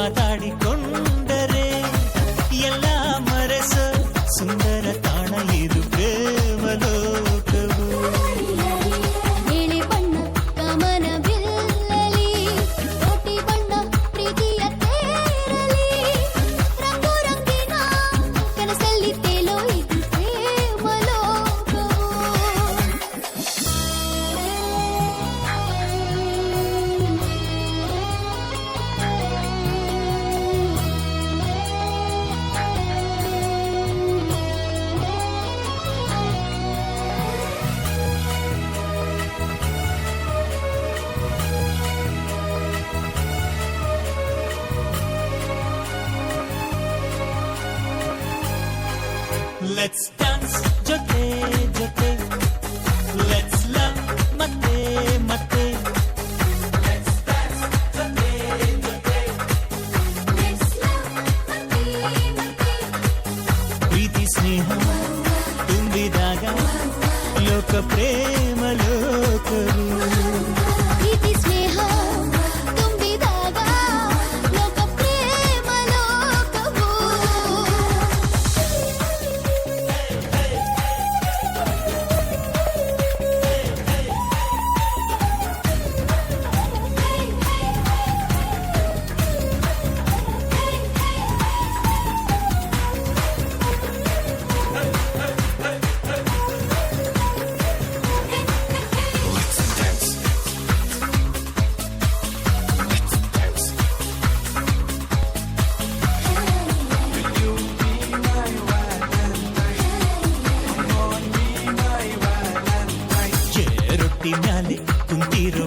ಮಾತಾಡಿಕೊಂಡರೆ ಎಲ್ಲ ಮರೆಸ ಸುಂದರ ತಾಣ ಇದು ಪ್ರೇಮ ಲೋಕವು. ನೀಲಿ ಬಣ್ಣ ಕಮನ ಬಿಲ್ಲಲಿ, ಕೋಟಿ ಬಣ್ಣ ಪ್ರೀತಿಯ ತೇರಲಿ, ರಂಗು ರಂಗಿನ ಕನಸಲ್ಲಿ ತೇಲೋ ಇದು ಪ್ರೇಮ ಲೋಕವು. Let's dance ಜೊತೆ ಜೊತೆ, let's love ಮತ್ತೆ ಮತ್ತೆ. Let's dance ಜೊತೆ ಜೊತೆ, Let's love ಮತ್ತೆ ಮತ್ತೆ. ಪ್ರೀತಿ ಸ್ನೇಹ ತುಂಬಿದಾಗ ಲೋಕ ಪ್ರೇಮ ಲೋಕವು. ಪ್ರೀತಿ ಸ್ನೇಹ ತುಂಬಿದಾಗ ಲೋಕ ಪ್ರೇಮ ಲೋಕವು. ರೊಟ್ಟಿ ಮ್ಯಾಲೆ ಕುಂತಿರೋ